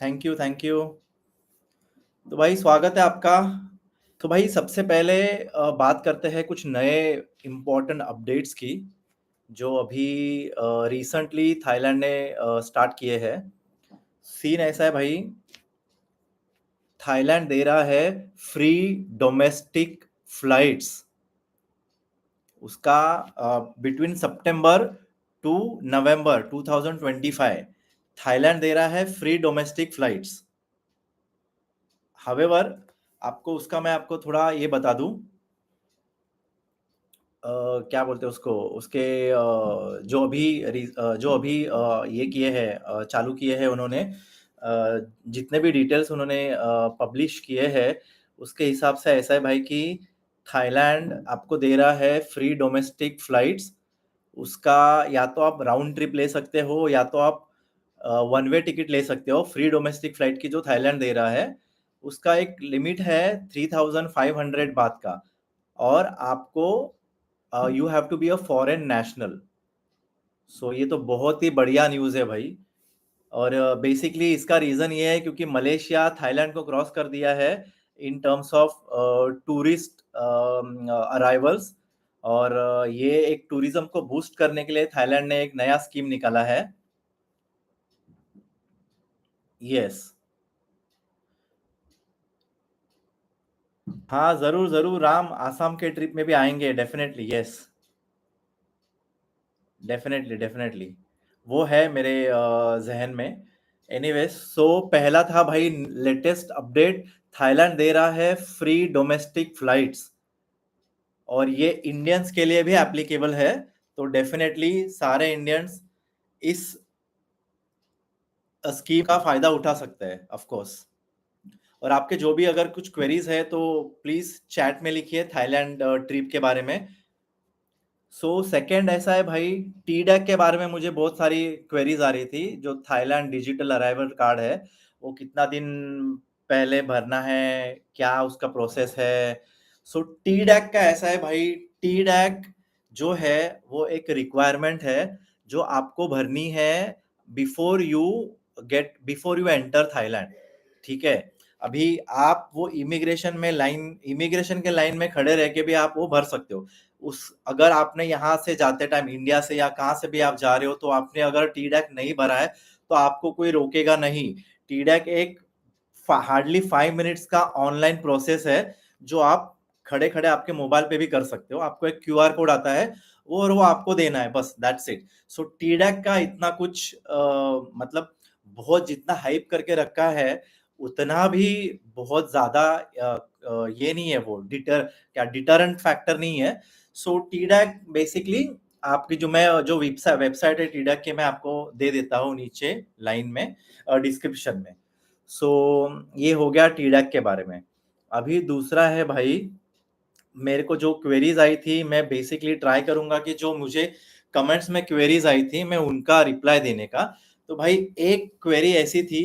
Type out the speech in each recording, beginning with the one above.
Thank you, thank you. तो भाई स्वागत है आपका। तो भाई सबसे पहले बात करते हैं कुछ नए इम्पोर्टेंट अपडेट्स की, जो अभी रिसेंटली थाईलैंड ने स्टार्ट किए हैं। सीन ऐसा है भाई, थाईलैंड दे रहा है फ्री डोमेस्टिक फ्लाइट्स। उसका between September to November 2025 Thailand दे रहा है फ्री डोमेस्टिक फ्लाइट्स। हावेवर आपको उसका मैं आपको थोड़ा ये बता दूं, क्या बोलते हैं उसको, उसके जो अभी ये किए हैं, चालू किए हैं उन्होंने, जितने भी डिटेल्स उन्होंने पब्लिश किए हैं, उसके हिसाब से ऐसा है भाई कि थाईलैंड आपको दे रहा है फ्री डोमेस्टिक फ्लाइट्स। उसका या तो आप राउंड ट्रिप ले सकते हो, या तो आप वन वे टिकट ले सकते हो। फ्री डोमेस्टिक फ्लाइट की जो थाईलैंड दे रहा है, उसका एक लिमिट है 3500 बात का। और आपको you have to be a foreign national. So ये तो बहुत ही बढ़िया न्यूज़ है भाई। और बेसिकली इसका रीज़न ये है क्योंकि मलेशिया थाईलैंड को क्रॉस कर दिया है in terms of tourist arrivals. और ये एक टूरिज्म को बूस्ट करने के लिए थाईलैंड ने एक नया स्कीम निकाला है। यस। हाँ, जरूर जरूर राम, आसाम के ट्रिप में भी आएंगे, डेफिनेटली। यस, डेफिनेटली डेफिनेटली, वो है मेरे जहन में। एनीवेज, सो पहला था भाई लेटेस्ट अपडेट, थाईलैंड दे रहा है फ्री डोमेस्टिक फ्लाइट्स, और ये इंडियंस के लिए भी एप्लीकेबल है। तो डेफिनेटली सारे इंडियंस इस स्कीम का फायदा उठा सकते हैं, ऑफ कोर्स। और आपके जो भी अगर कुछ क्वेरीज है तो प्लीज चैट में लिखिए थाईलैंड ट्रिप के बारे में। सेकंड ऐसा है भाई, टी डैक के बारे में मुझे बहुत सारी क्वेरीज आ रही थी। जो थाईलैंड डिजिटल अराइवल कार्ड है, वो कितना दिन पहले भरना है, क्या उसका प्रोसेस है। टी डैक का ऐसा है भाई, टी डैक जो है वो एक रिक्वायरमेंट है जो आपको भरनी है बिफोर यू एंटर थाईलैंड। ठीक है। अभी आप वो इमिग्रेशन के लाइन में खड़े रह के भी आप वो भर सकते हो। उस अगर आपने यहाँ से जाते टाइम, इंडिया से या कहाँ से भी आप जा रहे हो, तो आपने अगर टी डैक नहीं भरा है तो आपको कोई रोकेगा नहीं। टी डैक एक हार्डली 5 मिनट्स का ऑनलाइन प्रोसेस है, जो आप खड़े खड़े आपके मोबाइल पे भी कर सकते हो। आपको एक क्यूआर कोड आता है, और वो आपको देना है, बस दैट्स इट। टी डैक का इतना कुछ मतलब बहुत जितना हाइप करके रखा है, उतना भी बहुत ज्यादा ये नहीं है, वो डिटरेंट फैक्टर नहीं है। टी डैक बेसिकली आपकी जो वेबसाइट है टी डैक के, मैं आपको दे देता हूँ नीचे लाइन में, डिस्क्रिप्शन में। ये हो गया टी डैक के बारे में। अभी दूसरा है भाई, मेरे को जो क्वेरीज आई थी, मैं बेसिकली ट्राई करूंगा कि जो मुझे कमेंट्स में क्वेरीज आई थी मैं उनका रिप्लाई देने का। तो भाई एक क्वेरी ऐसी थी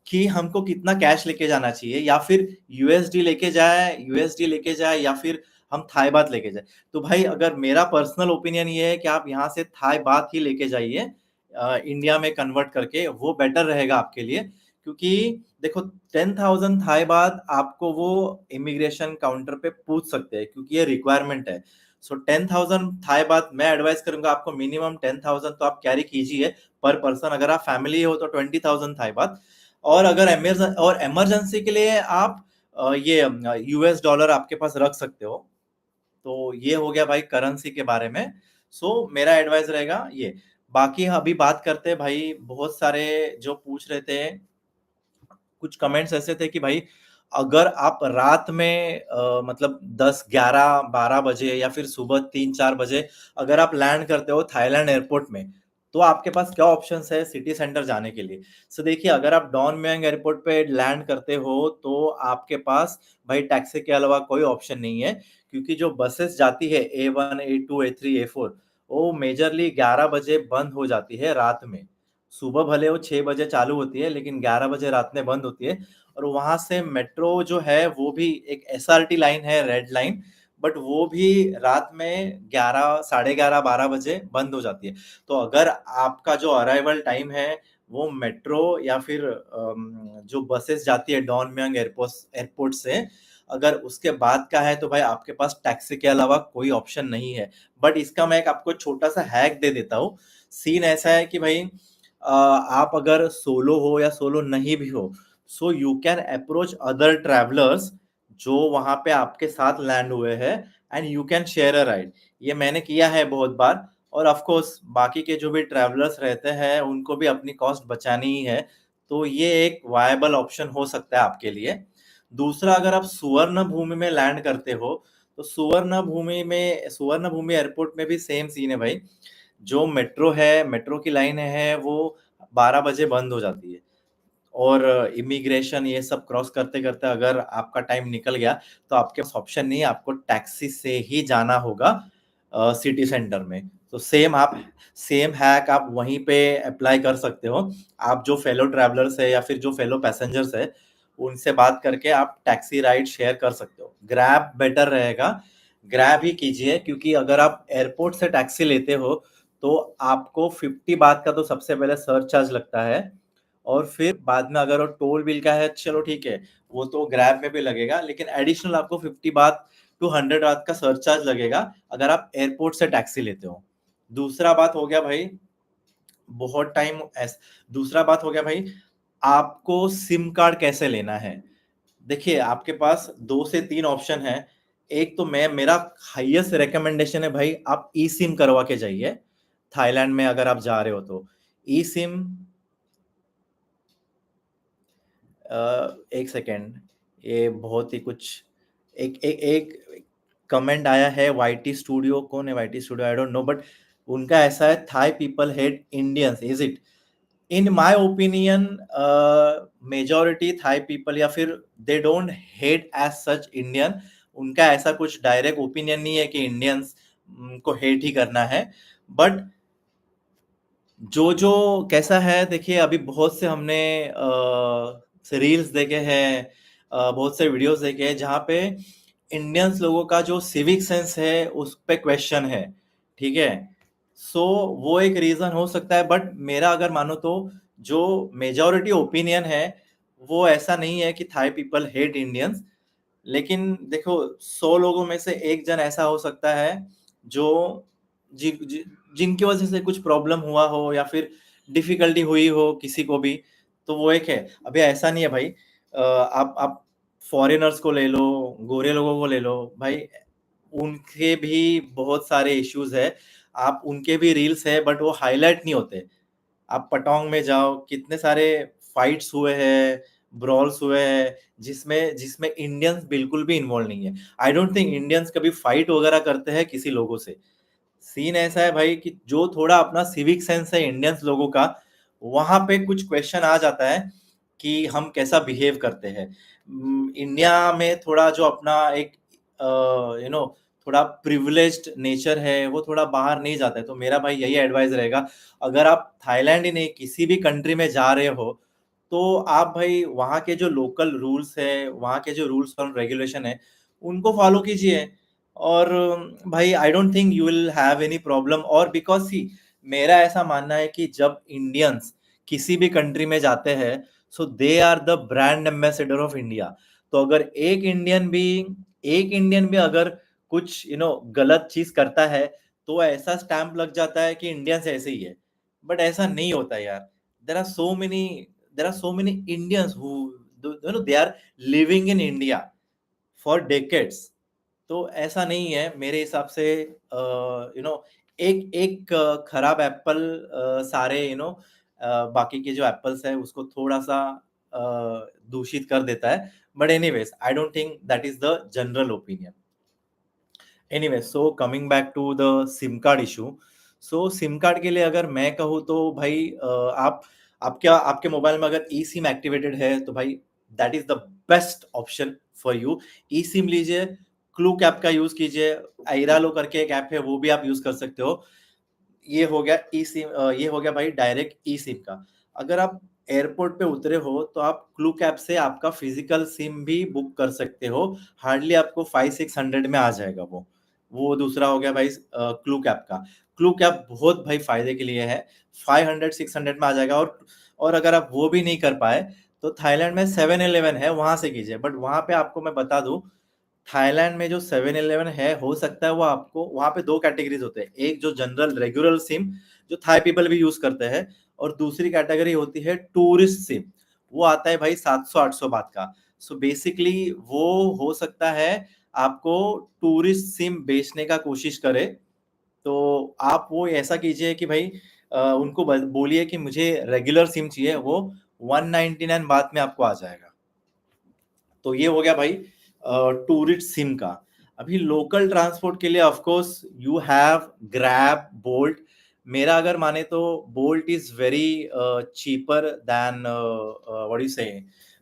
कि हमको कितना कैश लेके जाना चाहिए, या फिर यूएसडी लेके जाए, या फिर हम थाई बात लेके जाए। तो भाई अगर मेरा पर्सनल ओपिनियन ये है कि आप यहाँ से थाई बात ही लेके जाइए, इंडिया में कन्वर्ट करके, वो बेटर रहेगा आपके लिए। क्योंकि देखो, 10,000 थाई बाद आपको वो इमिग्रेशन काउंटर पे पूछ सकते हैं, क्योंकि ये रिक्वायरमेंट है। 10,000 थाई बाद मैं एडवाइस करूंगा आपको, मिनिमम 10,000 तो आप कैरी कीजिए पर पर्सन। अगर आप फैमिली हो तो 20,000 थाई बाद। और अगर इमरजेंसी के लिए आप ये यूएस डॉलर आपके पास रख सकते हो। तो ये हो गया भाई करेंसी के बारे में। मेरा एडवाइस रहेगा ये। बाकी अभी बात करते हैं भाई, बहुत सारे जो पूछ रहे थे, कुछ कमेंट्स ऐसे थे कि भाई अगर आप रात में मतलब 10, 11, 12 बजे, या फिर सुबह 3, 4 बजे अगर आप लैंड करते हो थाईलैंड एयरपोर्ट में, तो आपके पास क्या ऑप्शंस है सिटी सेंटर जाने के लिए। देखिए, अगर आप डॉन मुएंग एयरपोर्ट पे लैंड करते हो, तो आपके पास भाई टैक्सी के अलावा कोई ऑप्शन नहीं है। क्योंकि जो बसेस जाती है A1, A2, A3, A4, वो मेजरली 11 बजे बंद हो जाती है रात में। सुबह भले वो 6 बजे चालू होती है, लेकिन 11 बजे रात में बंद होती है। और वहां से मेट्रो जो है वो भी एक एसआरटी लाइन है, रेड लाइन, बट वो भी रात में 11, 11:30, 12 बजे बंद हो जाती है। तो अगर आपका जो अराइवल टाइम है वो मेट्रो या फिर जो बसेस जाती है डॉनमयंग एयरपोर्ट से, अगर उसके बाद का है तो भाई आपके पास टैक्सी के अलावा कोई ऑप्शन नहीं है। बट इसका मैं एक आपको छोटा-सा हैक दे देता हूँ। सीन ऐसा है कि भाई आप अगर सोलो हो या सोलो नहीं भी हो, so you can approach other travellers जो वहाँ पे आपके साथ लैंड हुए हैं and you can share a ride. ये मैंने किया है बहुत बार और ऑफ कोर्स बाकी के जो भी ट्रैवलर्स रहते हैं, उनको भी अपनी कॉस्ट बचानी ही है, तो ये एक वायबल ऑप्शन हो सकता है आपके लिए। दूसरा अगर आप सुवर्ण भूमि में लैंड करते हो, तो सुवर्ण भूमि एयरपोर्ट में भी सेम सीन है भाई। जो मेट्रो है, मेट्रो की लाइन है वो 12 बजे बंद हो जाती है और इमिग्रेशन ये सब क्रॉस करते-करते अगर आपका टाइम निकल गया, तो आपके पास ऑप्शन नहीं है, आपको टैक्सी से ही जाना होगा सिटी सेंटर में। तो सेम हैक आप वहीं पे अप्लाई कर सकते हो। आप जो फेलो ट्रैवलर्स है या फिर जो फेलो पैसेंजर्स है, उनसे बात करके आप टैक्सी राइड शेयर कर सकते हो। ग्रैब बेटर रहेगा, ग्रैब ही कीजिए क्योंकि अगर आप एयरपोर्ट से टैक्सी लेते हो, तो आपको 50 बात का तो सबसे पहले सरचार्ज लगता है और फिर बाद में अगर वो टोल बिल का है चलो ठीक है, वो तो ग्रैब में भी लगेगा लेकिन एडिशनल आपको 50 बात टू 100 बात का सरचार्ज लगेगा अगर आप एयरपोर्ट से टैक्सी लेते हो। दूसरा बात हो गया भाई बहुत टाइम ऐस दूसरा बात हो गया भाई आपको सिम कार्ड कैसे लेना है? देखिए आपके पास 2 से 3 ऑप्शन हैं। एक तो मैं मेरा हाईएस्ट रिकमेंडेशन है भाई आप ई-सिम करवा के जाइए, थाईलैंड में अगर आप जा रहे हो तो। ई-सिम एक सेकंड ये बहुत ही कुछ एक कमेंट आया है वाईटी स्टूडियो कौन है YT studio I don't know but उनका ऐसा है Thai people hate Indians is it in my opinion majority Thai people या फिर they don't hate as such Indian उनका ऐसा कुछ डायरेक्ट ओपिनियन नहीं है कि इंडियंस को हेट ही करना है बट जो कैसा है देखिए अभी बहुत से हमने से रील्स देखे हैं बहुत से वीडियोस देखे हैं जहाँ पे इंडियंस लोगों का जो सिविक सेंस है उस पे क्वेश्चन है ठीक है सो वो एक रीजन हो सकता है बट मेरा अगर मानो तो जो मेजॉरिटी ओपिनियन है वो ऐसा नहीं है कि थाई पीपल हेट इंडियंस लेकिन देखो 100 लोगों में से एक जन ऐसा हो सकता है जो जि, जि, जिनकी वजह से कुछ प्रॉब्लम हुआ हो या फिर डिफिकल्टी हुई हो किसी को भी तो वो एक है अभी ऐसा नहीं है भाई आप फॉरेनर्स को ले लो गोरे लोगों को ले लो भाई उनके भी बहुत सारे इश्यूज है आप उनके भी रील्स है बट वो हाईलाइट नहीं होते आप पटोंग में जाओ कितने सारे फाइट्स हुए हैं ब्रॉल्स हुए हैं जिसमें जिसमें इंडियंस बिल्कुल भी इन्वॉल्व नहीं है आई डोंट थिंक इंडियंस कभी फाइट वगैरह करते हैं किसी लोगों से सीन ऐसा है भाई कि जो थोड़ा अपना सिविक सेंस है इंडियंस लोगों का वहां पे कुछ क्वेश्चन आ जाता है कि हम कैसा बिहेव करते हैं इंडिया में थोड़ा जो अपना एक थोड़ा प्रिविलेज्ड नेचर है वो थोड़ा बाहर नहीं जाता है तो मेरा भाई यही एडवाइस रहेगा अगर आप थाईलैंड ही नहीं किसी भी कंट्री में जा रहे हो तो आप भाई वहाँ के जो लोकल रूल्स है वहाँ के जो रूल्स और रेगुलेशन है उनको फॉलो कीजिए और भाई आई don't think you will have any problem और बिकॉज सी मेरा ऐसा मानना है कि जब इंडियंस किसी भी कंट्री में जाते हैं so they are the brand ambassador of India तो अगर एक इंडियन भी अगर कुछ गलत चीज करता है तो ऐसा स्टैंप लग जाता है कि इंडियंस ऐसे ही है बट ऐसा नहीं होता यार there are so many there are so many Indians who they are living in India for decades तो ऐसा नहीं है मेरे हिसाब से एक एक खराब एप्पल सारे बाकी के जो एप्पल्स है उसको थोड़ा सा दूषित कर देता है but anyways I don't think that is the general opinion anyway so coming back to the SIM card issue so SIM card के लिए अगर मैं कहूँ तो भाई आप आपके मोबाइल में अगर ई सिम एक्टिवेटेड है तो भाई that is the best option for you E SIM लीजिए क्लूक ऐप का यूज कीजिए आइरालो करके एक ऐप है वो भी आप यूज कर सकते हो ये हो गया ई सिम ये हो गया भाई डायरेक्ट ई सिम का अगर आप एयरपोर्ट पे उतरे हो तो आप क्लूक ऐप से आपका फिजिकल सिम भी बुक कर सकते हो हार्डली आपको 500-600 में आ जाएगा वो दूसरा हो गया भाई क्लूक ऐप का क्लूक ऐप बहुत भाई फायदे के लिए है 500-600 में आ जाएगा और और अगर आप वो भी नहीं कर पाए तो थाईलैंड में 7-Eleven है, वहां से कीजिए। बट वहां पे आपको मैं बता दूं, थाईलैंड में जो 7-Eleven है, हो सकता है वो आपको, वहां पे दो कैटेगरीज होते हैं, एक जो जनरल रेगुलर सिम जो थाई पीपल भी यूज करते हैं, और दूसरी कैटेगरी होती है टूरिस्ट सिम। वो आता है भाई 700-800 बात का। सो बेसिकली वो हो सकता है आपको टूरिस्ट सिम बेचने का कोशिश करे, तो आप वो ऐसा कीजिए कि भाई उनको बोलिए कि मुझे रेगुलर सिम चाहिए, वो 199 बात में आपको आ जाएगा। तो ये हो गया भाई टूरिस्ट सिम का। अभी लोकल ट्रांसपोर्ट के लिए of course you have grab, bolt. मेरा अगर माने तो bolt is very cheaper than what you से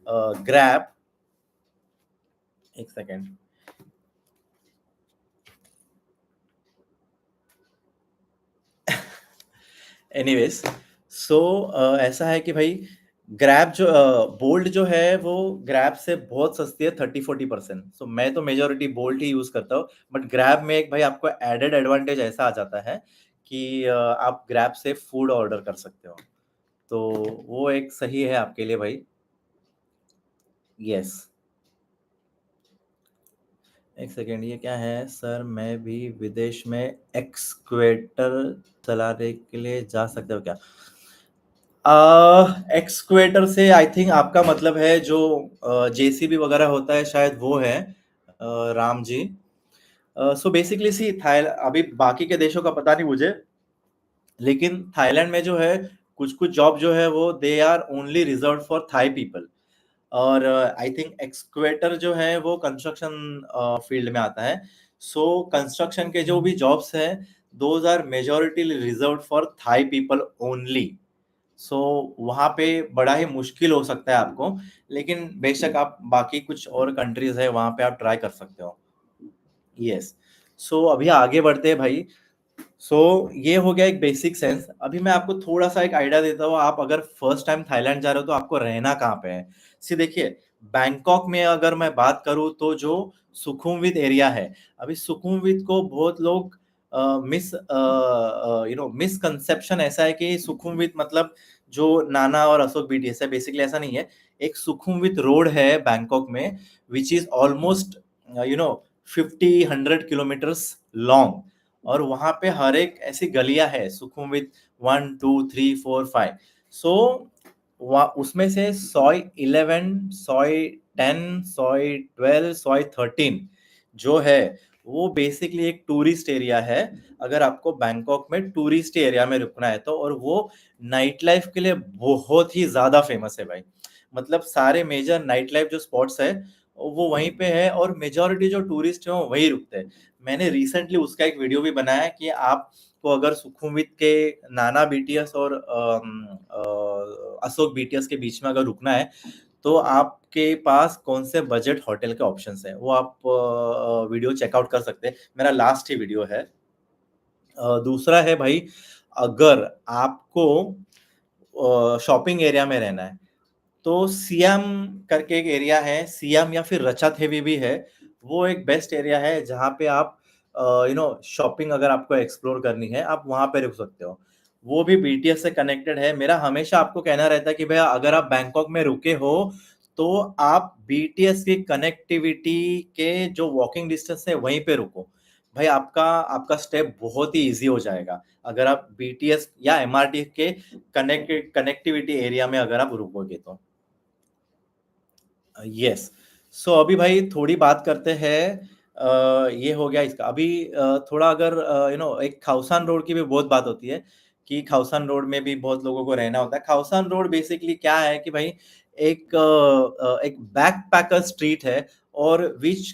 ग्रैब। एक सेकेंड। एनीवेज, सो ऐसा है कि भाई ग्रैब जो बोल्ट जो है वो ग्रैब से बहुत सस्ती है, 30-40%। सो मैं तो मेजोरिटी बोल्ट ही यूज करता हूँ। बट ग्रैब में एक भाई आपको एडेड एडवांटेज ऐसा आ जाता है कि आप ग्रैब से फूड ऑर्डर कर सकते हो, तो वो एक सही है आपके लिए भाई। यस। एक सेकेंड, ये क्या है सर, मैं भी विदेश में एक्सक्वेटर चलाने के लिए जा सकते हो क्या? एक्सक्वेटर से आई थिंक आपका मतलब है जो जेसीबी वगैरह होता है, शायद वो है राम जी। सो बेसिकली सी थाई, अभी बाकी के देशों का पता नहीं मुझे, लेकिन थाईलैंड में जो है कुछ कुछ जॉब जो है वो they are only reserve for Thai people. और आई थिंक एक्सक्वेटर जो है वो कंस्ट्रक्शन फील्ड में आता है। सो कंस्ट्रक्शन के जो भी जॉब्स है, those are majority reserve for Thai people only. So वहाँ पे बड़ा ही मुश्किल हो सकता है आपको, लेकिन बेशक आप बाकी कुछ और कंट्रीज है वहाँ पे आप ट्राई कर सकते हो। यस। सो अभी आगे बढ़ते हैं भाई। सो ये हो गया एक बेसिक सेंस। अभी मैं आपको थोड़ा सा एक आइडिया देता हूँ, आप अगर फर्स्ट टाइम थाईलैंड जा रहे हो तो आपको रहना कहाँ पे है। सी देखिए, बैंकॉक में अगर मैं बात करूँ तो जो सुखुमवित एरिया है, अभी सुखुमवित को बहुत लोग मिस मिसकंसेप्शन ऐसा है कि सुखुमवित मतलब जो नाना और अशोक बीटीएस है, बेसिकली ऐसा नहीं है। एक सुखुमवित रोड है बैंकॉक में, which is almost 50-100 kilometres long. और वहां पे हर एक ऐसी गलियां है सुखुमवित 1, 2, 3, 4, 5। सो उसमें से सॉय 11, सॉय 10, सॉय 12, सॉय 13 जो है वो बेसिकली एक टूरिस्ट एरिया है। अगर आपको बैंकॉक में टूरिस्ट एरिया में रुकना है तो, और वो नाइट लाइफ के लिए बहुत ही ज्यादा फेमस है भाई। मतलब सारे मेजर नाइट लाइफ जो स्पॉट्स है वो वहीं पे है, और मेजोरिटी जो टूरिस्ट है वो वहीं रुकते हैं। मैंने रिसेंटली उसका एक वीडियो भी बनाया कि आपको अगर सुखुमवित के नाना बीटीएस और अशोक बीटीएस के बीच में अगर रुकना है तो आपके पास कौन से बजट होटल के ऑप्शंस हैं, वो आप वीडियो चेकआउट कर सकते हैं। मेरा लास्ट ही वीडियो है। दूसरा है भाई, अगर आपको शॉपिंग एरिया में रहना है तो सियाम करके एक एरिया है, सियाम या फिर रचा थेवी भी है। वो एक बेस्ट एरिया है जहाँ पे आप शॉपिंग अगर आपको एक्सप्लोर करनी है आप वहां पे रुक सकते हो। वो भी बीटीएस से कनेक्टेड है। मेरा हमेशा आपको कहना रहता है कि भैया अगर आप बैंकॉक में रुके हो तो आप बीटीएस की कनेक्टिविटी के जो वॉकिंग डिस्टेंस है वहीं पे रुको। भाई आपका आपका स्टेप बहुत ही इजी हो जाएगा अगर आप बीटीएस या एमआरटी के कनेक्टिविटी एरिया में अगर आप रुकोगे तो। यस। सो अभी भाई थोड़ी बात करते हैं, ये हो गया इसका। अभी थोड़ा अगर एक खाउसान रोड की भी बहुत बात होती है कि खाउसान रोड में भी बहुत लोगों को रहना होता है। खाउसान रोड बेसिकली क्या है कि भाई एक बैकपैकर स्ट्रीट है, और which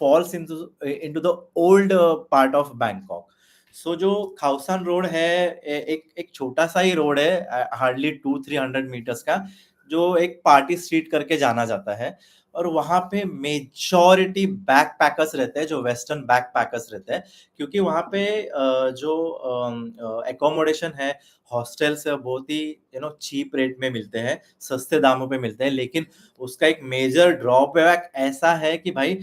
falls into the old part of Bangkok. So जो खाउसान रोड है, एक एक छोटा सा ही रोड है, हार्डली 200-300 मीटर्स का, जो एक पार्टी स्ट्रीट करके जाना जाता है। और वहां पे मेजॉरिटी बैकपैकर्स रहते हैं, जो वेस्टर्न बैकपैकर्स रहते हैं, क्योंकि वहां पे जो एकोमोडेशन है, हॉस्टल्स है, बहुत ही चीप रेट में मिलते हैं, सस्ते दामों पे मिलते हैं। लेकिन उसका एक मेजर ड्रॉबैक ऐसा है कि भाई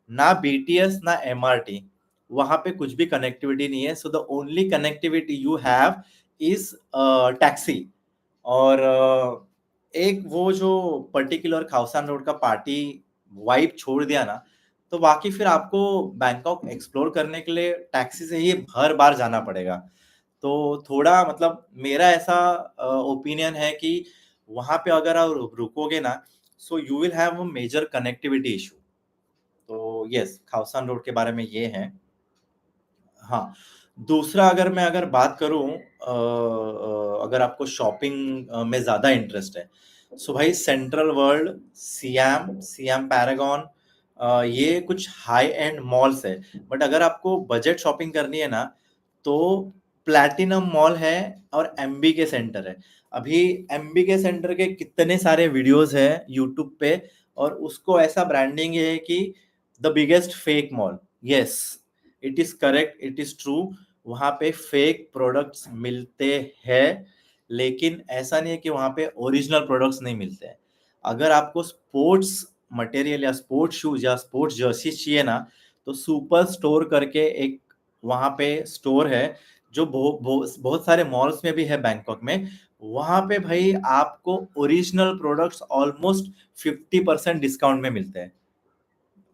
ना बीटीएस ना एमआरटी, वहां पे कुछ भी कनेक्टिविटी नहीं है। So the only connectivity you have is taxi. और एक वो जो पर्टिकुलर खाउसान रोड का पार्टी वाइब छोड़ दिया ना, तो बाकी फिर आपको बैंकॉक एक्सप्लोर करने के लिए टैक्सी से ही हर बार जाना पड़ेगा। तो थोड़ा मतलब मेरा ऐसा ओपिनियन है कि वहाँ पे अगर आप रुकोगे ना, so you will have a major connectivity issue. तो यस, खाउसान रोड के बारे में ये है। हाँ, दूसरा अगर बात करूँ अगर आपको शॉपिंग में ज़्यादा इंटरेस्ट है, सो भाई सेंट्रल वर्ल्ड, सियाम पैरागॉन, ये कुछ हाई एंड मॉल्स है। बट अगर आपको बजट शॉपिंग करनी है ना, तो प्लैटिनम मॉल है और एमबीके सेंटर है। अभी एमबीके सेंटर के कितने सारे वीडियोस हैं यूट्यूब पे, और उसको ऐसा ब्रांडिंग है कि the biggest fake mall. Yes, it is correct, it is true. वहां पे फेक प्रोडक्ट्स मिलते हैं, लेकिन ऐसा नहीं है कि वहां पे ओरिजिनल प्रोडक्ट्स नहीं मिलते हैं। अगर आपको स्पोर्ट्स मटेरियल या स्पोर्ट्स शूज या स्पोर्ट्स जर्सी चाहिए ना, तो सुपर स्टोर करके एक वहां पे स्टोर है, जो बहुत सारे मॉल्स में भी है बैंकॉक में। वहां पे भाई आपको ओरिजिनल प्रोडक्ट्स ऑलमोस्ट 50% डिस्काउंट में मिलते हैं।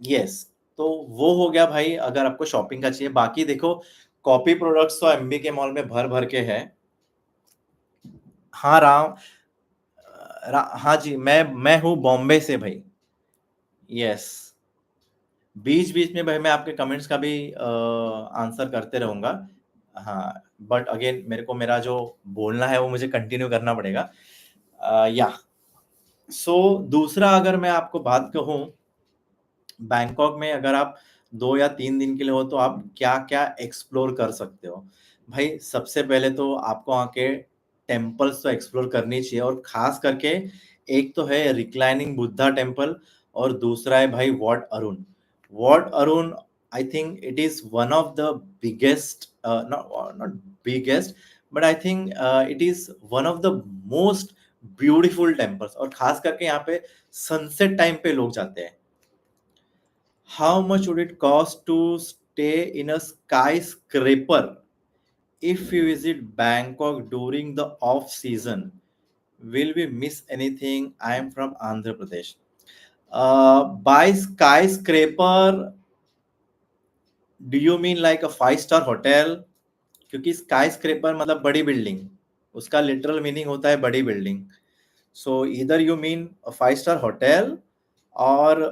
यस, तो वो हो गया भाई अगर आपको शॉपिंग का चाहिए। बाकी देखो, कॉपी प्रोडक्ट्स तो एमबीके मॉल में भर भर के है। हाँ राम, हाँ जी, मैं हूँ बॉम्बे से भाई। यस, बीच बीच में भाई मैं आपके कमेंट्स का भी आंसर करते रहूंगा। हाँ, बट अगेन मेरे को मेरा जो बोलना है वो मुझे कंटिन्यू करना पड़ेगा। या सो दूसरा अगर मैं आपको बात कहूँ, बैंकॉक में अगर आप 2 या 3 दिन के लिए हो तो आप क्या-क्या एक्सप्लोर कर सकते हो? भाई सबसे पहले तो आपको वहाँ के टेम्पल्स तो एक्सप्लोर करनी चाहिए, और ख़ास करके एक तो है रिक्लाइनिंग बुद्धा टेम्पल, और दूसरा है भाई what Arun. What Arun, I think it is one of the biggest, not not biggest, but I think it is one of the most beautiful temples, और ख़ास करके यहाँ पे सनसेट टाइम पे लोग जाते हैं। How much would it cost to stay in a skyscraper if we visit Bangkok during the off season? Will we miss anything? I am from Andhra Pradesh. By skyscraper, do you mean like a 5 star hotel? क्योंकि sky scraper मतलब बड़ी building, उसका literal meaning होता है बड़ी building. सो इधर you mean 5 star hotel और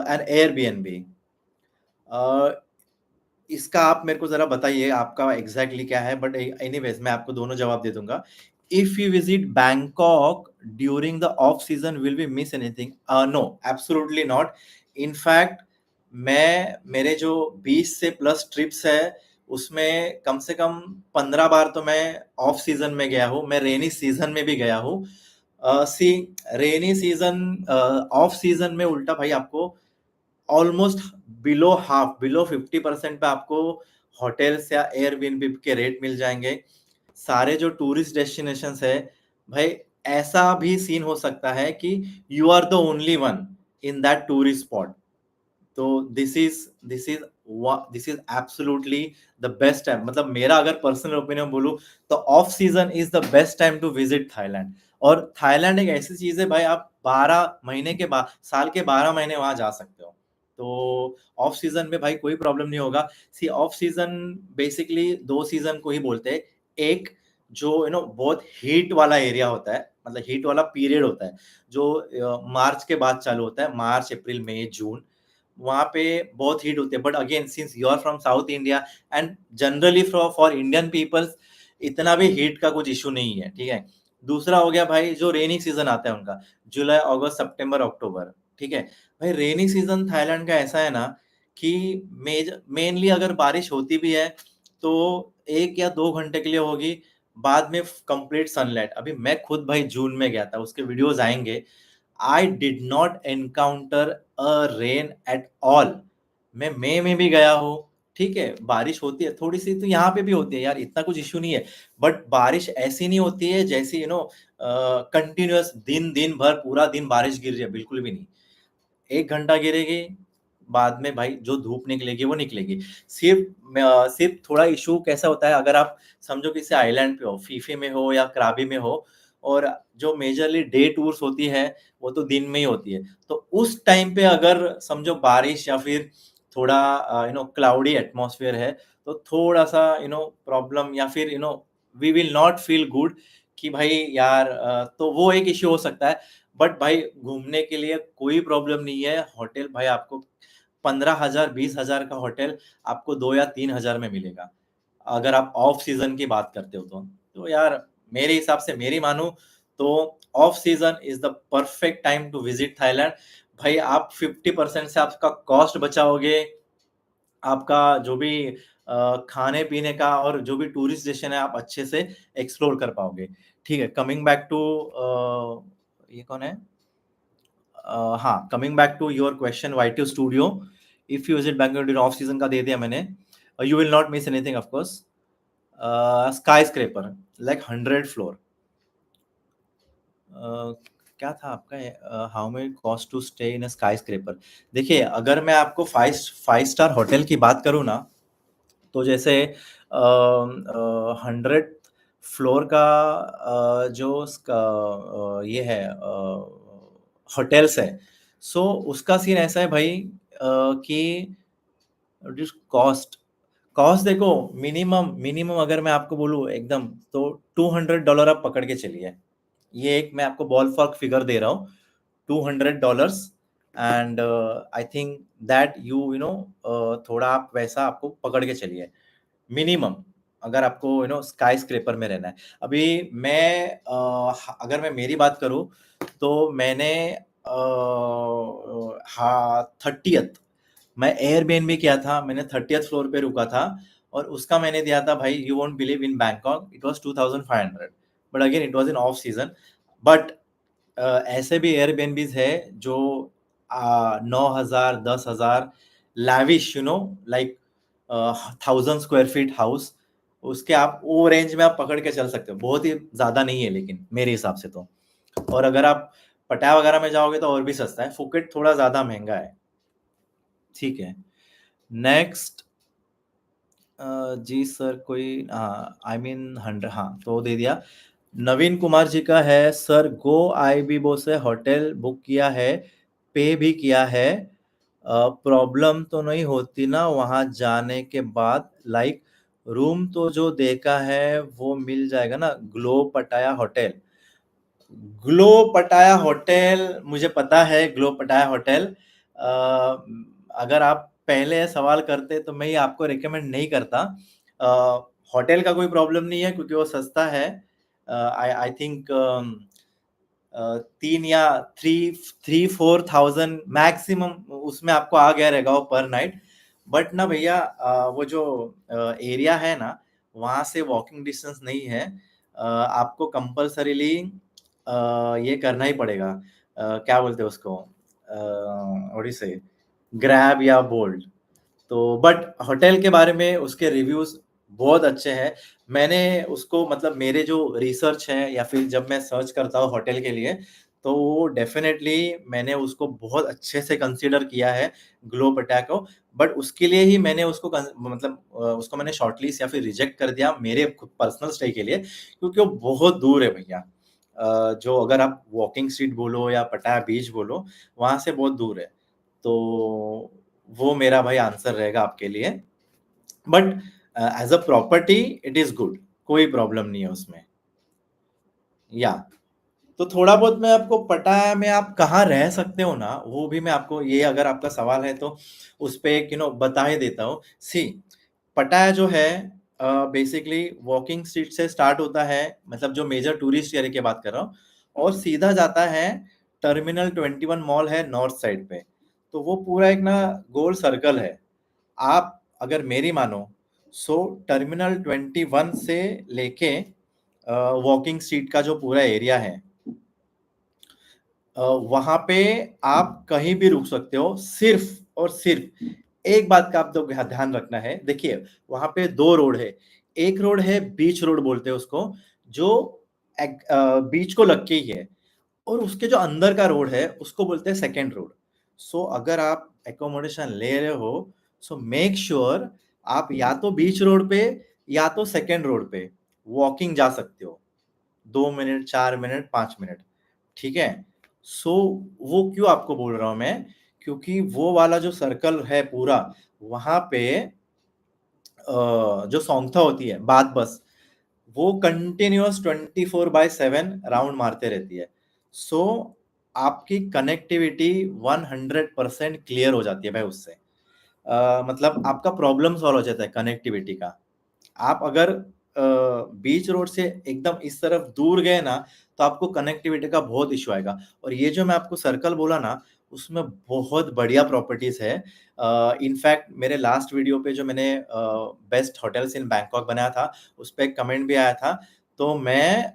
N Airbnb. इसका आप मेरे को ज़रा बताइए आपका एग्ज़ैक्टली क्या है? बट एनीवेज़ मैं आपको दोनों जवाब दे दूँगा। If you visit Bangkok during the off season will we miss anything? No, absolutely not. In fact मैं मेरे जो 20 से प्लस ट्रिप्स है, उसमें कम से कम 15 बार तो मैं ऑफ सीज़न में गया हूँ, मैं रेनी सीज़न में भी गया हूँ। सी रेनी सीज़न, ऑफ सीज़न में उल्टा भाई आपको ऑलमोस्ट बिलो 50% पे आपको होटल्स या एयरबीएनबी के रेट मिल जाएंगे। सारे जो टूरिस्ट डेस्टिनेशंस है भाई, ऐसा भी सीन हो सकता है कि you are the only one in that tourist spot. तो this is absolutely the best time. मतलब मेरा अगर पर्सनल ओपिनियन बोलूं, तो off season is the best time to visit Thailand. और थाईलैंड एक ऐसी चीज है भाई, आप 12 महीने के बाद, साल के 12 महीने वहां जा सकते हो। तो ऑफ सीजन में भाई कोई प्रॉब्लम नहीं होगा। सी ऑफ सीजन बेसिकली दो सीजन को ही बोलते हैं। एक जो बहुत हीट वाला एरिया होता है, मतलब हीट वाला पीरियड होता है, जो मार्च के बाद चालू होता है, मार्च अप्रैल मई जून। वहाँ पे बहुत हीट होती है। But again since you are from South India, and generally for Indian peoples इतना भी हीट का कुछ इशू नहीं है, ठीक है। दूसरा हो गया भाई जो रेनी सीजन आता है उनका, जुलाई अगस्त सितंबर अक्टूबर, ठीक है। भाई रेनी सीजन थाईलैंड का ऐसा है ना कि मेनली अगर बारिश होती भी है तो 1 या 2 घंटे के लिए होगी, बाद में कंप्लीट सनलाइट। अभी मैं खुद भाई जून में गया था, उसके वीडियोस आएंगे। I did not encounter a rain at all. मैं मई में भी गया हूँ, ठीक है, बारिश होती है थोड़ी सी, तो यहाँ पे भी होती है यार, इतना कुछ इश्यू नहीं है। बट बारिश ऐसी नहीं होती है जैसी कंटिन्यूअस दिन दिन भर पूरा दिन बारिश गिर रही है, बिल्कुल भी नहीं। 1 घंटा गिरेगी, बाद में भाई जो धूप निकलेगी वो निकलेगी। सिर्फ थोड़ा इशू कैसा होता है, अगर आप समझो किसी आइलैंड पे हो, फीफी में हो या क्राबी में हो, और जो मेजरली डे टूर्स होती है वो तो दिन में ही होती है। तो उस टाइम पे अगर समझो बारिश या फिर थोड़ा क्लाउडी एटमॉस्फेयर है, तो थोड़ा-सा प्रॉब्लम या फिर we will not feel good कि भाई यार तो वो एक इश्यू हो सकता है। बट भाई घूमने के लिए कोई प्रॉब्लम नहीं है। होटल भाई आपको 15,000 20,000 का होटल आपको 2 या 3,000 में मिलेगा। अगर आप ऑफ सीज़न की बात करते हो तो। तो यार मेरे हिसाब से मेरी मानूँ तो off season is the perfect time to visit Thailand. भाई आप 50% से आपका कॉस्ट बचाओगे, आपका जो भी खाने-पीने का और जो भी टूरिस्ट स्टेशन है आप अच्छे से एक्सप्लोर कर पाओगे। ठीक है, कमिंग बैक टू ये कौन है? हाँ, coming back to your question YT studio, if you visit Bangalore during off season का दे दिया मैंने। You will not miss anything of course. Skyscraper like 100 floor. क्या था आपका how much cost to stay in a skyscraper? देखिए, अगर मैं आपको 5 स्टार होटल की बात करूँ ना, तो जैसे 100 फ्लोर का जो उसका ये है होटल्स है, सो उसका सीन ऐसा है भाई कि डिस कॉस्ट कॉस्ट देखो, मिनिमम मिनिमम अगर मैं आपको बोलूँ एकदम, तो $200 आप पकड़ के चलिए। ये एक मैं आपको बॉल फॉक फिगर दे रहा हूँ, $200 एंड आई थिंक दैट थोड़ा आप वैसा आपको पकड़ के चलिए। मिनिमम अगर आपको स्काई स्क्रैपर में रहना है। अभी मैं अगर मैं मेरी बात करूँ तो मैंने हाँ 30th मैं एयरबीएनबी किया था, मैंने 30th फ्लोर पे रुका था और उसका मैंने दिया था भाई, you won't believe, in Bangkok it was 2500, but again it was in off season. But ऐसे भी एयरबीएनबीज़ है जो 9,000 10,000 lavish like 1000 square feet house, उसके आप वो रेंज में आप पकड़ के चल सकते हो। बहुत ही ज़्यादा नहीं है लेकिन मेरे हिसाब से तो। और अगर आप पटाया वगैरह में जाओगे तो और भी सस्ता है, फुकेट थोड़ा ज़्यादा महँगा है। ठीक है, नेक्स्ट जी सर कोई आई मीन 100 हाँ, तो दे दिया। नवीन कुमार जी का है, सर गो आईबीबो से होटल बुक किया है, पे भी किया है, प्रॉब्लम तो नहीं होती ना वहाँ जाने के बाद? लाइक रूम तो जो देखा है वो मिल जाएगा ना? ग्लो पटाया होटल। ग्लो पटाया होटल मुझे पता है, ग्लो पटाया होटल। अगर आप पहले सवाल करते तो मैं ये आपको रिकमेंड नहीं करता। होटल का कोई प्रॉब्लम नहीं है क्योंकि वो सस्ता है। आई आई थिंक 3 या 3-4,000 मैक्सिमम उसमें आपको आ गया रहेगा वो पर नाइट। बट ना भैया वो जो एरिया है ना, वहाँ से वॉकिंग डिस्टेंस नहीं है। आपको कंपल्सरीली ये करना ही पड़ेगा। क्या बोलते हैं उसको? व्हाट डू यू से? ग्रैब या बोल्ट। तो बट होटल के बारे में उसके रिव्यूज़ बहुत अच्छे हैं। मैंने उसको मतलब मेरे जो रिसर्च है या फिर जब मैं सर्च करता हूँ होटल के लिए, तो वो डेफ़िनेटली मैंने उसको बहुत अच्छे से कंसीडर किया है, ग्लो पटाया को। बट उसके लिए ही मैंने उसको मतलब उसको मैंने शॉर्टलिस्ट या फिर रिजेक्ट कर दिया मेरे खुद पर्सनल स्टे के लिए, क्योंकि वो बहुत दूर है भैया। जो अगर आप वॉकिंग स्ट्रीट बोलो या पटाया बीच बोलो, वहाँ से बहुत दूर है। तो वो मेरा भाई आंसर रहेगा आपके लिए। But as a property it is good, कोई प्रॉब्लम नहीं है उसमें। या तो थोड़ा बहुत मैं आपको पटाया में आप कहाँ रह सकते हो ना, वो भी मैं आपको, ये अगर आपका सवाल है तो उस पे एक बता ही देता हूँ। सी पटाया जो है बेसिकली वॉकिंग स्ट्रीट से स्टार्ट होता है, मतलब जो मेजर टूरिस्ट एरिया की बात कर रहा हूँ, और सीधा जाता है टर्मिनल 21 मॉल है नॉर्थ साइड पे। तो वो पूरा एक ना गोल सर्कल है। आप अगर मेरी मानो, सो टर्मिनल 21 से लेके वॉकिंग स्ट्रीट का जो पूरा एरिया है, वहाँ पे आप कहीं भी रुक सकते हो। सिर्फ और सिर्फ एक बात का आप तो ध्यान रखना है। देखिए, वहाँ पे 2 रोड है। एक रोड है बीच रोड बोलते हैं उसको, जो बीच को लग के ही है, और उसके जो अंदर का रोड है उसको बोलते हैं सेकंड रोड। सो अगर आप एकोमोडेशन ले रहे हो, सो मेक श्योर आप या तो बीच रोड पे या तो सेकंड रोड पे वॉकिंग जा सकते हो। 2 मिनट, 4 मिनट, 5 मिनट, ठीक है? सो वो क्यों आपको बोल रहा हूँ मैं, क्योंकि वो वाला जो सर्कल है पूरा, वहाँ पे जो सोंगथा होती है, बात बस, वो कंटिन्यूअस 24/7 राउंड मारते रहती है। सो आपकी कनेक्टिविटी 100% क्लियर हो जाती है भाई उससे। मतलब आपका प्रॉब्लम सॉल्व हो जाता है कनेक्टिविटी का। आप अगर बीच रोड से एकदम इस तरफ दूर गए ना, तो आपको कनेक्टिविटी का बहुत इश्यू आएगा। और ये जो मैं आपको सर्कल बोला ना, उसमें बहुत बढ़िया प्रॉपर्टीज़ है। इनफैक्ट मेरे लास्ट वीडियो पे जो मैंने बेस्ट होटल्स इन बैंकॉक बनाया था, उस पे एक कमेंट भी आया था। तो मैं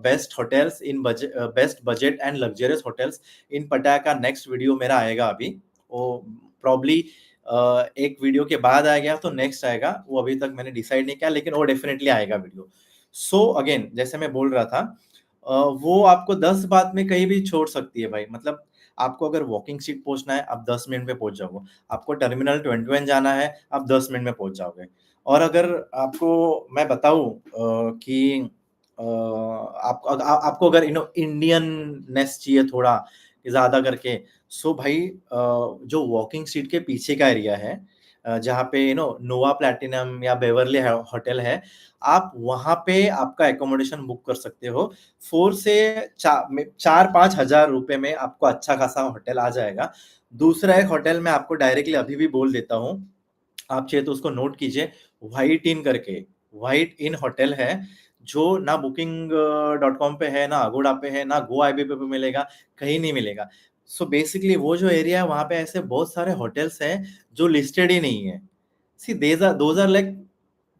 best hotels in best budget and luxurious hotels in Pattaya का नेक्स्ट वीडियो मेरा आएगा अभी। वो प्रोबब्ली एक वीडियो के बाद आएगा तो नेक्स्ट आएगा, वो अभी तक मैंने डिसाइड नहीं किया, लेकिन वो डेफिनिटली आएगा वीडियो। सो अगेन जैसे मैं बोल रहा था, वो आपको 10 बात में कहीं भी छोड़ सकती है भाई। मतलब आपको अगर वॉकिंग सीट पहुँचना है, आप 10 मिनट में पहुँच जाओगे। आपको टर्मिनल 21 जाना है, आप 10 मिनट में पहुँच जाओगे। और अगर आपको मैं बताऊँ कि आपको अगर इंडियननेस चाहिए थोड़ा ज़्यादा करके, सो भाई जो वॉकिंग स्ट्रीट के पीछे का एरिया है, जहाँ पे नोवा प्लैटिनम या बेवर्ली होटल है, आप वहाँ पे आपका एकोमोडेशन बुक कर सकते हो। 4 से 4-5 हज़ार रुपए में आपको अच्छा खासा होटल आ जाएगा। दूसरा एक होटल मैं आपको डायरेक्टली अभी भी बोल देता हूँ, आप चाहे तो उसको नोट कीजिए, व्हाइट इन करके, व्हाइट इन होटल है, जो ना बुकिंग डॉट कॉम पे है, ना अगोड़ा पे है, ना गो आईबीबो पे मिलेगा, कहीं नहीं मिलेगा। सो बेसिकली वो जो एरिया है, वहाँ पे ऐसे बहुत सारे होटल्स हैं, जो लिस्टेड ही नहीं है। See those are like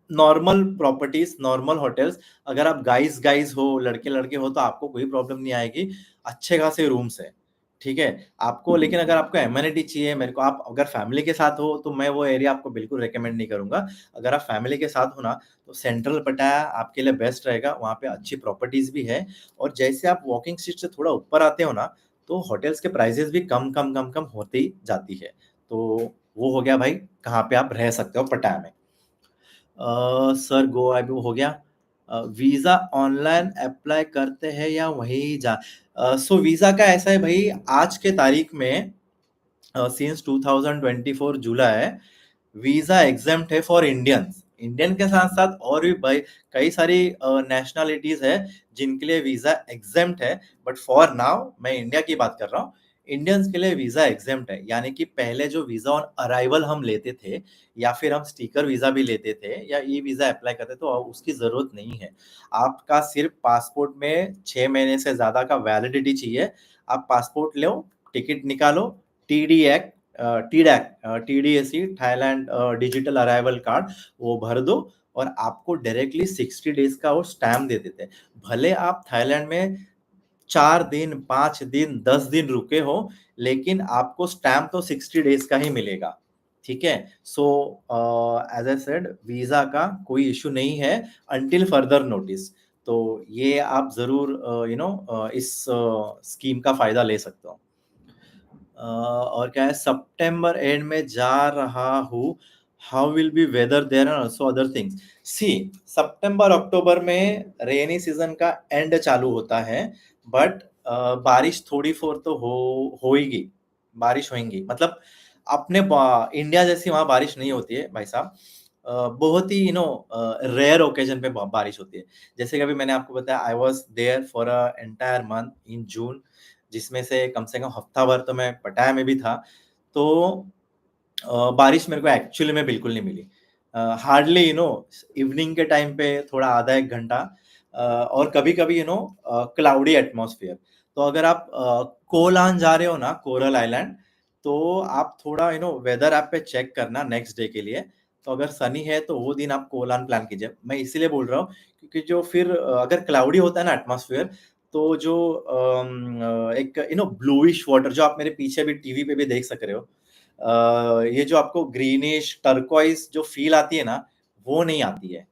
normal properties, normal hotels. अगर आप गाइस गाइस हो, लड़के लड़के हो, तो आपको कोई प्रॉब्लम नहीं आएगी। अच्छे खासे रूम्स है, ठीक है? आपको लेकिन अगर आपको एमेनिटी चाहिए, मेरे को आप अगर फैमिली के साथ हो, तो मैं वो एरिया आपको बिल्कुल रिकमेंड नहीं करूंगा। अगर आप फैमिली के साथ हो ना, तो सेंट्रल पटाया आपके लिए बेस्ट रहेगा। वहाँ पे अच्छी प्रॉपर्टीज भी है। और जैसे आप वॉकिंग स्ट्रीट से थोड़ा ऊपर आते हो ना, तो होटल्स के प्राइसेस भी कम कम कम कम होती जाती है। तो वो हो गया भाई, कहाँ पे आप रह सकते हो पटाया में। सर गोवा भी हो गया। वीज़ा ऑनलाइन अप्लाई करते हैं या वहीं जा सो वीज़ा का ऐसा है भाई, आज के तारीख में सिंस 2024 जुलाई, वीज़ा एग्जेम्प्ट है फॉर इंडियंस। इंडियन के साथ-साथ और भी भाई कई सारी नेशनैलिटीज़ है, जिनके लिए वीज़ा एग्जेम्प्ट है। बट फॉर नाउ मैं इंडिया की बात कर रहा हूँ। इंडियंस के लिए वीज़ा एग्जेम्प्ट है, यानी कि पहले जो वीज़ा ऑन अराइवल हम लेते थे, या फिर हम स्टिकर वीज़ा भी लेते थे, या ई-वीज़ा अप्लाई करते थे, तो अब उसकी ज़रूरत नहीं है। आपका सिर्फ पासपोर्ट में 6 महीने से ज़्यादा का वैलिडिटी चाहिए। आप पासपोर्ट लो, टिकट निकालो, टीडीएक टीडैक टीडीएसी थाईलैंड डिजिटल अराइवल कार्ड, वो भर दो, और आपको डायरेक्टली 60 डेज का वो स्टैम्प दे देते हैं। भले आप थाईलैंड में 4 दिन, 5 दिन, 10 दिन रुके हो, लेकिन आपको स्टैम्प तो 60 डेज का ही मिलेगा, ठीक है? So as I said, visa का कोई इशू नहीं है अंटिल फर्दर नोटिस। तो ये आप जरूर इस स्कीम का फायदा ले सकते हो। और क्या है, सितंबर एंड में जा रहा हूँ, how will be weather there and also other things. See, सितंबर अक्टूबर में रेनी सीजन का एंड चालू होता है, बट बारिश थोड़ी फोर तो होएगी, बारिश होएगी। मतलब अपने इंडिया जैसी वहाँ बारिश नहीं होती है भाई साहब। बहुत ही रेयर ओकेजन पे बारिश होती है। जैसे कि अभी मैंने आपको बताया, I was there for a entire month in June, जिसमें से कम हफ्ता भर तो मैं पटाया में भी था। तो बारिश मेरे को एक्चुअली में बिल्कुल नहीं मिली। हार्डली इवनिंग के टाइम पे थोड़ा आधा 1 घंटा, और कभी-कभी क्लाउडी एटमॉस्फियर। तो अगर आप कोलान जा रहे हो ना, कोरल आइलैंड, तो आप थोड़ा वेदर ऐप पे चेक करना नेक्स्ट डे के लिए। तो अगर सनी है तो वो दिन आप कोलान प्लान कीजिए। मैं इसीलिए बोल रहा हूँ, क्योंकि जो फिर अगर क्लाउडी होता है ना एटमॉस्फियर, तो जो एक ब्लूइश वाटर, जो आप मेरे पीछे भी टीवी पे भी देख सक रहे हो, ये जो आपको ग्रीनिश टर्कोइज जो फील आती है ना, वो नहीं आती है।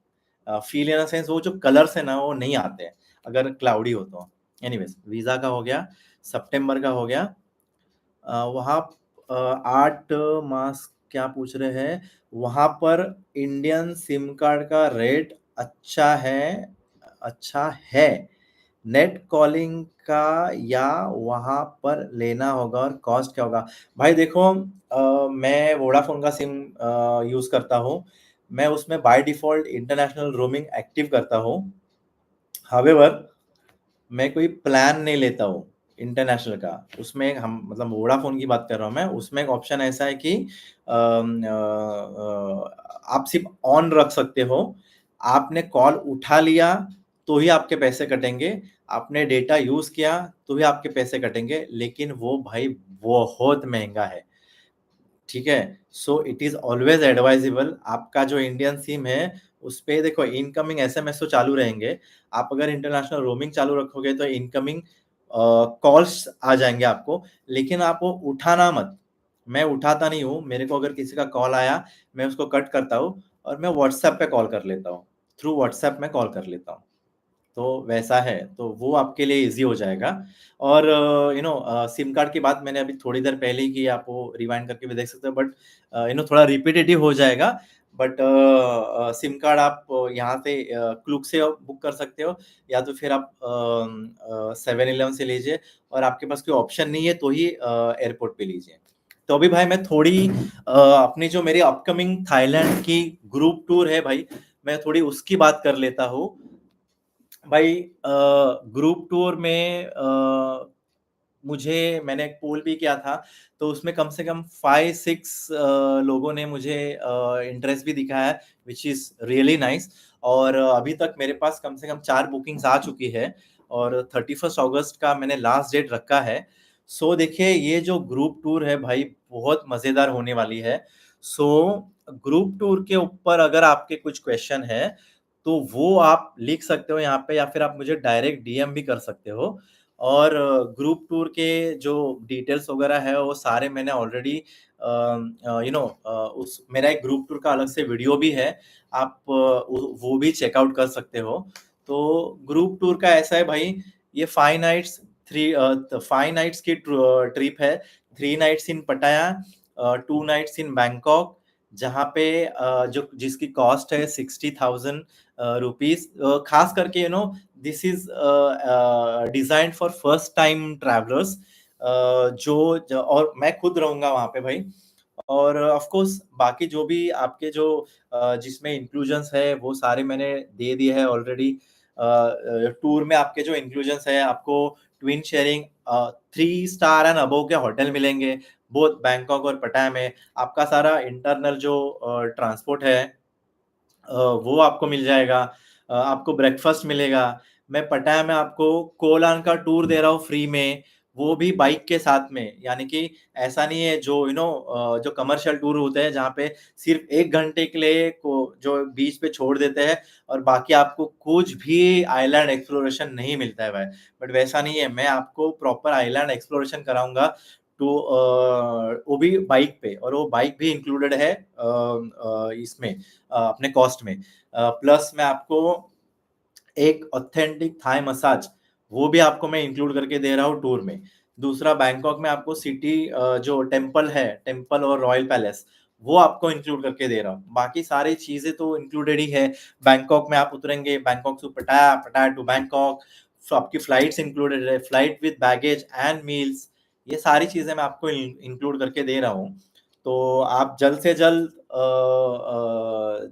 फील इन द सेंस, वो जो कलर्स है ना, वो नहीं आते हैं अगर क्लाउडी हो तो। एनीवेज, वीजा का हो गया, सितंबर का हो गया। वहाँ 8 मास क्या पूछ रहे हैं, वहाँ पर इंडियन सिम कार्ड का रेट अच्छा है। अच्छा है। नेट कॉलिंग का या वहाँ पर लेना होगा और कॉस्ट क्या होगा? भाई देखो मैं वोडाफ़ोन का सिम यूज़ करता हूँ। मैं उसमें by default international roaming active करता हूँ। हाउएवर मैं कोई प्लान नहीं लेता हूँ इंटरनेशनल का। उसमें हम मतलब वोडाफ़ोन की बात कर रहा हूँ मैं, उसमें एक ऑप्शन ऐसा है कि आप सिर्फ़ ऑन रख सकते हो। आपने कॉल उठा लिया, तो ही आपके पैसे कटेंगे। आपने डेटा यूज़ किया, तो ही आपके पैसे कटेंगे, लेकिन वो भाई बहुत महँगा है। ठीक है? सो इट इज़ ऑलवेज़ एडवाइज़ेबल आपका जो इंडियन सिम है, उसपे देखो इनकमिंग एसएमएस तो चालू रहेंगे। आप अगर इंटरनेशनल रोमिंग चालू रखोगे तो इनकमिंग कॉल्स आ जाएँगे आपको, लेकिन आप वो उठाना मत। मैं उठाता नहीं हूँ, मेरे को अगर किसी का कॉल आया, मैं उसको कट करता हूँ और मैं व्हाट्सएप पे कॉल कर लेता हूँ। थ्रू व्हाट्सएप मैं कॉल कर लेता हूँ। तो वैसा है, तो वो आपके लिए ईज़ी हो जाएगा और सिम कार्ड की बात मैंने अभी थोड़ी देर पहले ही की, आप वो रिवाइंड करके भी देख सकते हो बट थोड़ा रिपिटिटिव हो जाएगा बट सिम कार्ड आप यहाँ से क्लूक से बुक कर सकते हो या तो फिर आप 7-Eleven से लीजिए और आपके पास कोई ऑप्शन नहीं है तो ही एयरपोर्ट पे लीजिए। तो अभी भाई मैं थोड़ी अपनी जो मेरी अपकमिंग थाईलैंड की ग्रुप टूर है भाई, मैं थोड़ी उसकी बात कर लेता हूँ। भाई ग्रुप टूर में मैंने एक पोल भी किया था, तो उसमें कम से कम 5-6 लोगों ने मुझे इंटरेस्ट भी दिखाया है, व्हिच इज़ रियली नाइस और अभी तक मेरे पास कम से कम 4 बुकिंग्स आ चुकी है और 31st अगस्त का मैंने लास्ट डेट रखा है। सो देखिए ये जो ग्रुप टूर है भाई बहुत मज़ेदार होने वाली है। सो ग्रुप टूर के ऊपर अगर आपके कुछ क्वेश्चन हैं, तो वो आप लिख सकते हो यहाँ पे या फिर आप मुझे डायरेक्ट डीएम भी कर सकते हो। और ग्रुप टूर के जो डिटेल्स वगैरह है वो सारे मैंने ऑलरेडी उस मेरा एक ग्रुप टूर का अलग से वीडियो भी है आप वो भी चेकआउट कर सकते हो तो ग्रुप टूर का ऐसा है भाई ये 5 नाइट्स 5 नाइट्स की ट्रिप है 3 नाइट्स इन पटाया 2 नाइट्स इन बैंकॉक जहाँ पे जो जिसकी कॉस्ट है 60,000 रुपीज खास करके this is designed for first time travellers और मैं खुद रहूंगा वहां पे भाई और ऑफ कोर्स बाकी जो भी आपके जो जिसमें इंक्लूजन्स है वो सारे मैंने दे दिए हैं ऑलरेडी टूर में आपके जो इंक्लूजन्स है आपको twin sharing 3 star and above के होटल मिलेंगे बोथ बैंकॉक और पटाया में आपका सारा इंटरनल जो ट्रांसपोर्ट है वो आपको मिल जाएगा आपको ब्रेकफास्ट मिलेगा मैं पटाया में आपको कोलान का टूर दे रहा हूँ फ्री में वो भी बाइक के साथ में यानी कि ऐसा नहीं है जो जो कमर्शियल टूर होते हैं जहाँ पे सिर्फ 1 घंटे के लिए को जो बीच पे छोड़ देते हैं और बाकी आपको कुछ भी आइलैंड एक्सप्लोरेशन नहीं मिलता है भाई बट वैसा नहीं है मैं आपको प्रॉपर आइलैंड एक्सप्लोरेशन कराऊंगा टू वो भी बाइक पे और वो बाइक भी इंक्लूडेड है इसमें अपने कॉस्ट में प्लस मैं आपको एक ऑथेंटिक थाई मसाज वो भी आपको मैं इंक्लूड करके दे रहा हूँ टूर में दूसरा बैंकॉक में आपको सिटी जो टेम्पल है टेम्पल और रॉयल पैलेस वो आपको इंक्लूड करके दे रहा हूँ बाकी सारी चीजें तो इंक्लूडेड ही है बैंकॉक में आप उतरेंगे बैंकॉक से पटाया पटाया टू बैंकॉक तो आपकी फ्लाइट्स इंक्लूडेड है flight with baggage and meals ये सारी चीजें मैं आपको इंक्लूड करके दे रहा हूँ तो आप जल्द से जल्द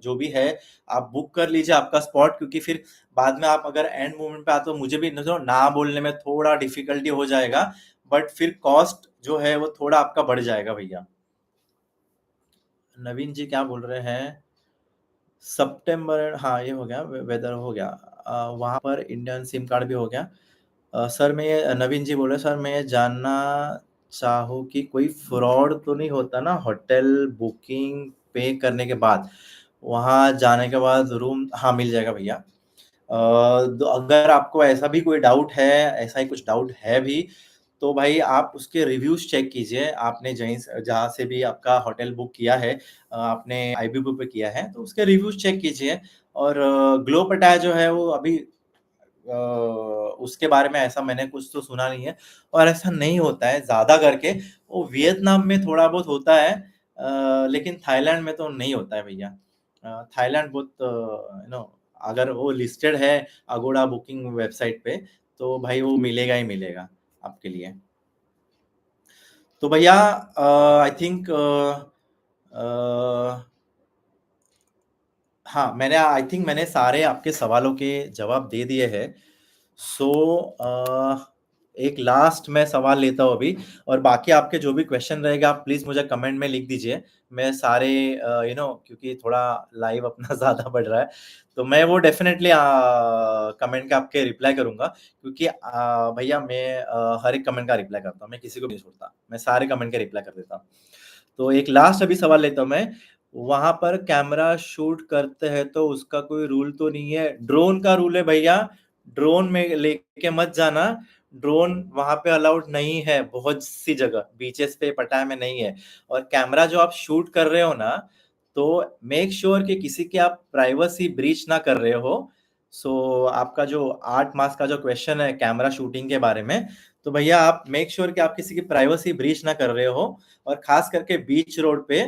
जो भी है आप बुक कर लीजिए आपका स्पॉट क्योंकि फिर बाद में आप अगर एंड मोमेंट पे आते हो मुझे भी ना बोलने में थोड़ा डिफिकल्टी हो जाएगा बट फिर कॉस्ट जो है वो थोड़ा आपका बढ़ जाएगा भैया नवीन जी क्या बोल रहे हैं सितंबर हाँ ये हो गया वेदर हो गया वहां पर इंडियन सिम कार्ड भी हो गया सर मैं ये नवीन जी बोल रहे हैं सर मैं ये जानना चाहूँ कि कोई फ्रॉड तो नहीं होता ना होटल बुकिंग पे करने के बाद वहां जाने के बाद रूम हाँ मिल जाएगा भैया तो अगर आपको ऐसा भी कोई डाउट है ऐसा ही कुछ डाउट है भी तो भाई आप उसके रिव्यूज चेक कीजिए आपने जहाँ से भी आपका होटल बुक किया है आपने आईबीबो पे किया है तो उसके रिव्यूज चेक कीजिए और ग्लो पटाया जो है वो अभी उसके बारे में ऐसा मैंने कुछ तो सुना नहीं है और ऐसा नहीं होता है ज्यादा करके वो वियतनाम में थोड़ा बहुत होता है लेकिन थाईलैंड में तो नहीं होता है भैया थाईलैंड बहुत अगर वो लिस्टेड है अगोड़ा बुकिंग वेबसाइट पे, तो भाई वो मिलेगा ही मिलेगा आपके लिए। तो भैया आई थिंक हाँ, मैंने आई थिंक मैंने सारे आपके सवालों के जवाब दे दिए हैं। सो एक लास्ट मैं सवाल लेता हूँ अभी, और बाकी आपके जो भी क्वेश्चन रहेगा आप प्लीज़ मुझे कमेंट में लिख दीजिए। मैं सारे क्योंकि थोड़ा लाइव अपना ज़्यादा बढ़ रहा है, तो मैं वो डेफ़िनेटली कमेंट के आपके रिप्लाई करूँगा, क्योंकि भैया मैं हर एक कमेंट का रिप्लाई करता हूँ, मैं किसी को भी नहीं छोड़ता। मैं सारे कमेंट के रिप्लाई कर देता हूँ। तो एक लास्ट अभी सवाल लेता हूँ मैं, वहाँ पर कैमरा शूट करते हैं तो उसका कोई रूल तो नहीं है? ड्रोन का रूल है भैया, ड्रोन में लेके मत जाना, ड्रोन वहाँ पे अलाउड नहीं है, बहुत सी जगह, बीचेस पे, पटाया में नहीं है। और कैमरा जो आप शूट कर रहे हो ना, तो मेक श्योर कि किसी की आप प्राइवेसी ब्रीच ना कर रहे हो। सो आपका जो 8 मार्क्स का जो क्वेश्चन है कैमरा शूटिंग के बारे में, तो भैया आप मेक श्योर कि आप किसी की प्राइवेसी ब्रीच ना कर रहे हो, और खास करके बीच रोड पे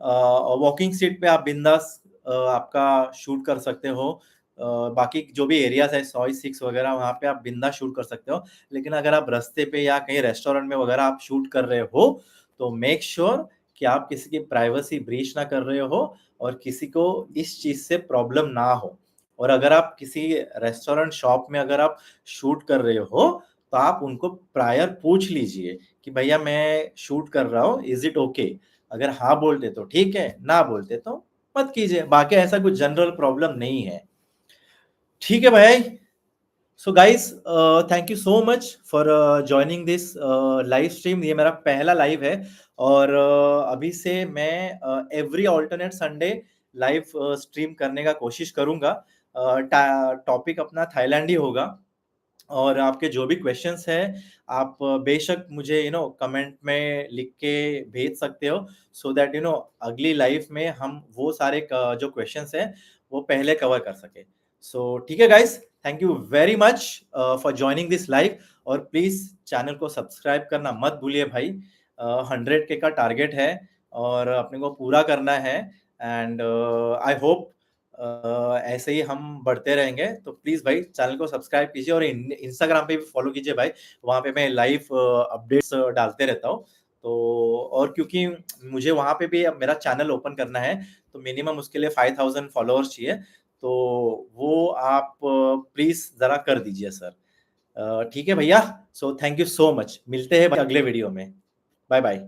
वॉकिंग सीट पे आप बिंदास आपका शूट कर सकते हो। बाकी जो भी एरियाज है सॉय 6 वगैरह, वहाँ पे आप बिंदास शूट कर सकते हो। लेकिन अगर आप रास्ते पे या कहीं रेस्टोरेंट में वगैरह आप शूट कर रहे हो, तो मेक श्योर कि आप किसी की प्राइवेसी ब्रीच ना कर रहे हो, और किसी को इस चीज़ से प्रॉब्लम ना हो। और अगर आप किसी रेस्टोरेंट शॉप में अगर आप शूट कर रहे हो, तो आप उनको प्रायर पूछ लीजिए कि भैया मैं शूट कर रहा हूँ, इज़ इट ओके? अगर हाँ बोलते तो ठीक है, ना बोलते तो मत कीजिए। बाकी ऐसा कुछ जनरल प्रॉब्लम नहीं है। ठीक है भाई। So guys, thank you so much for joining this live stream. ये मेरा पहला लाइव है, और अभी से मैं every alternate Sunday live stream करने का कोशिश करूंगा। टॉपिक अपना थाईलैंड ही होगा, और आपके जो भी क्वेश्चंस हैं आप बेशक मुझे कमेंट में लिख के भेज सकते हो, सो दैट अगली लाइफ में हम वो सारे जो क्वेश्चंस हैं वो पहले कवर कर सके। सो ठीक है guys, thank you very much for joining this live, और प्लीज चैनल को सब्सक्राइब करना मत भूलिए भाई। 100K का टारगेट है, और अपने को पूरा करना है, एंड आई होप ऐसे ही हम बढ़ते रहेंगे। तो प्लीज भाई चैनल को सब्सक्राइब कीजिए, और इंस्टाग्राम पे भी फॉलो कीजिए भाई। वहाँ पे मैं लाइव अपडेट्स डालते रहता हूँ। तो और क्योंकि मुझे वहाँ पे भी अब मेरा चैनल ओपन करना है, तो मिनिमम उसके लिए 5000 फॉलोअर्स चाहिए। तो वो आप प्लीज जरा कर दीजिए सर। ठीक है भैया। So thank you so much, मिलते हैं अगले वीडियो में। Bye bye.